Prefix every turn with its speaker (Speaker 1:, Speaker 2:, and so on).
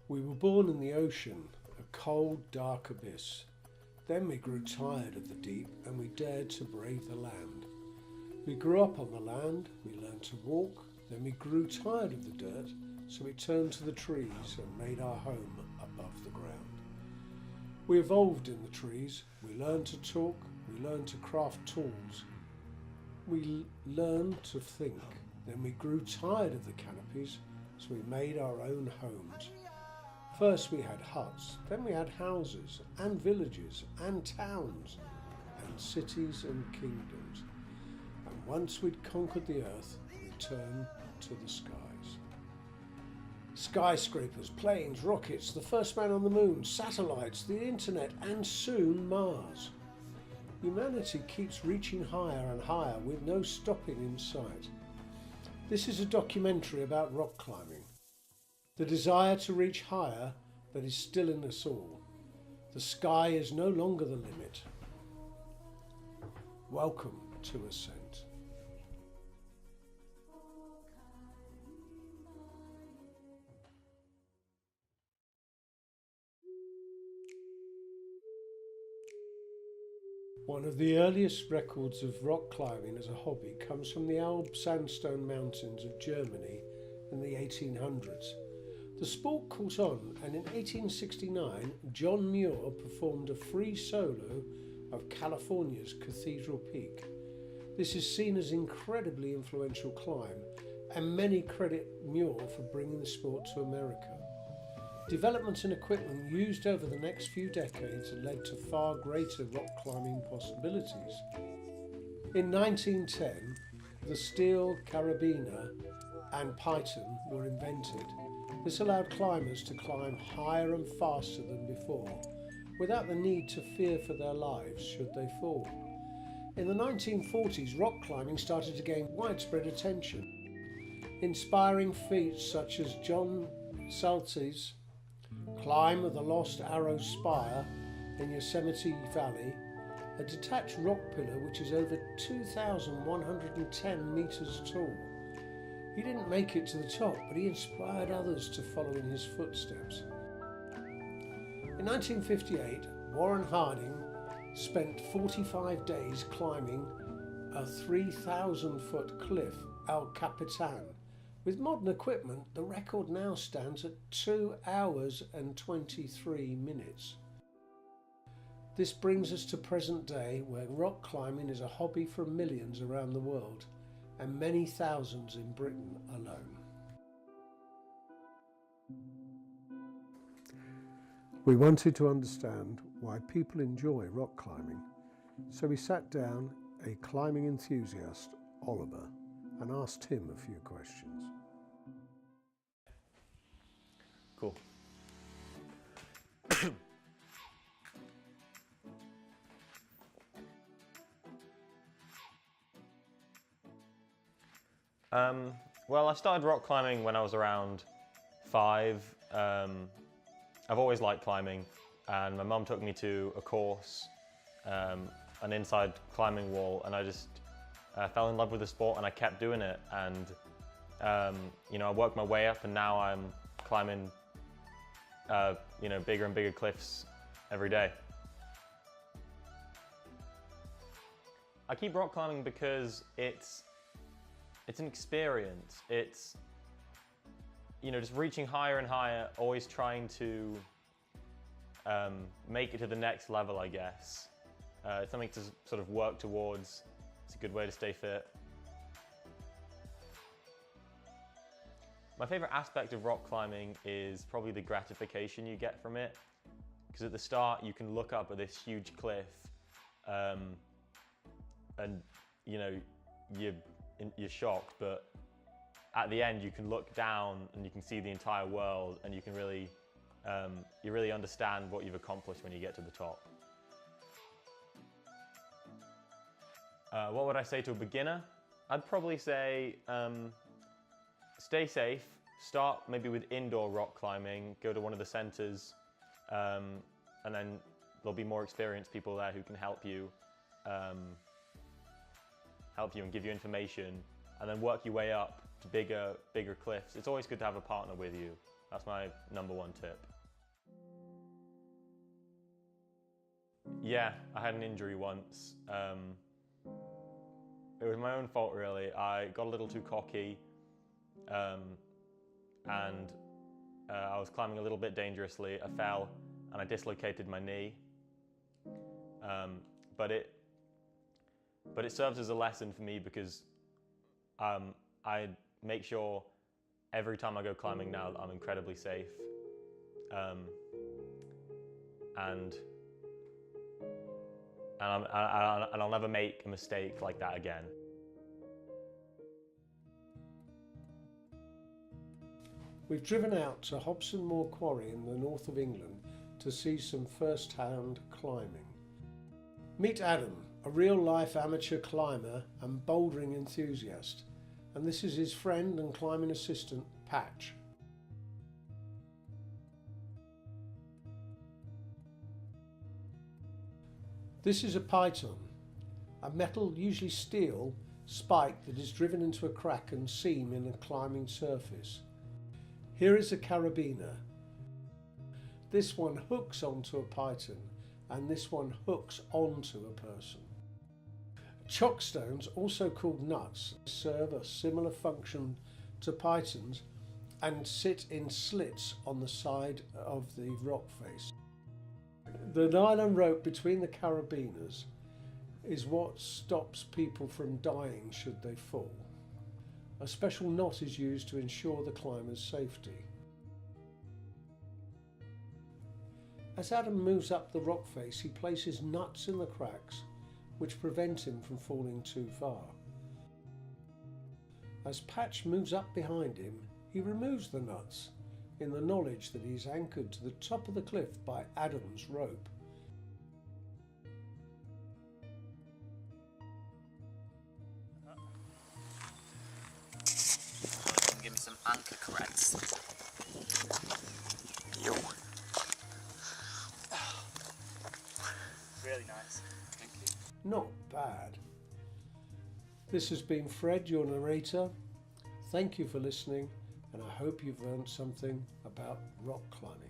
Speaker 1: We were born in the ocean, a cold, dark abyss. Then we grew tired of the deep and we dared to brave the land. We grew up on the land, we learned to walk, then we grew tired of the dirt, so we turned to the trees and made our home above the ground. We evolved in the trees, we learned to talk, we learned to craft tools, we learned to think, then we grew tired of the canopies, so we made our own homes. First we had huts, then we had houses and villages and towns and cities and kingdoms. And once we'd conquered the earth, we turned to the skies. Skyscrapers, planes, rockets, the first man on the moon, satellites, the internet, and soon Mars. Humanity keeps reaching higher and higher with no stopping in sight. This is a documentary about rock climbing. The desire to reach higher that is still in us all. The sky is no longer the limit. Welcome to Ascent. One of the earliest records of rock climbing as a hobby comes from the Alb Sandstone Mountains of Germany in the 1800s. The sport caught on, and in 1869 John Muir performed a free solo of California's Cathedral Peak. This is seen as an incredibly influential climb, and many credit Muir for bringing the sport to America. Development and equipment used over the next few decades led to far greater rock climbing possibilities. In 1910, the steel carabiner and python were invented. This allowed climbers to climb higher and faster than before, without the need to fear for their lives should they fall. In the 1940s, rock climbing started to gain widespread attention. Inspiring feats such as John Salty's climb of the Lost Arrow Spire in Yosemite Valley, a detached rock pillar which is over 2,110 metres tall. He didn't make it to the top, but he inspired others to follow in his footsteps. In 1958, Warren Harding spent 45 days climbing a 3,000-foot cliff, El Capitan. With modern equipment, the record now stands at 2 hours and 23 minutes. This brings us to present day, where rock climbing is a hobby for millions around the world, and many thousands in Britain alone. We wanted to understand why people enjoy rock climbing, so we sat down a climbing enthusiast, Oliver, and asked him a few questions.
Speaker 2: Cool. Well, I started rock climbing when I was around 5. I've always liked climbing, and my mum took me to a course, an inside climbing wall, and I just fell in love with the sport, and I kept doing it. And you know, I worked my way up, and now I'm climbing you know, bigger and bigger cliffs every day. I keep rock climbing because it's an experience. It's, you know, just reaching higher and higher, always trying to make it to the next level, I guess. It's something to sort of work towards. It's a good way to stay fit. My favorite aspect of rock climbing is probably the gratification you get from it. Because at the start, you can look up at this huge cliff and, you know, you're shocked, but at the end you can look down and you can see the entire world, and you can really you really understand what you've accomplished when you get to the top. What would I say to a beginner? I'd probably say stay safe. Start maybe with indoor rock climbing. Go to one of the centres, and then there'll be more experienced people there who can help you and give you information, and then work your way up to bigger cliffs. It's always good to have a partner with you. That's my number one tip. Yeah, I had an injury once. It was my own fault really. I got a little too cocky and I was climbing a little bit dangerously. I fell and I dislocated my knee. But it serves as a lesson for me because I make sure every time I go climbing now that I'm incredibly safe. And I'll never make a mistake like that again.
Speaker 1: We've driven out to Hobson Moor Quarry in the north of England to see some first-hand climbing. Meet Adam, a real-life amateur climber and bouldering enthusiast, and this is his friend and climbing assistant, Patch. This is a python, a metal, usually steel, spike that is driven into a crack and seam in a climbing surface. Here is a carabiner. This one hooks onto a python and this one hooks onto a person. Chockstones, also called nuts, serve a similar function to pythons and sit in slits on the side of the rock face. The nylon rope between the carabiners is what stops people from dying should they fall. A special knot is used to ensure the climber's safety. As Adam moves up the rock face, he places nuts in the cracks which prevent him from falling too far. As Patch moves up behind him, he removes the nuts in the knowledge that he's anchored to the top of the cliff by Adam's rope.
Speaker 3: Give me some anchor corrects. Yo. Really nice. Thank you.
Speaker 1: Not bad. This has been Fred, your narrator. Thank you for listening, and I hope you've learned something about rock climbing.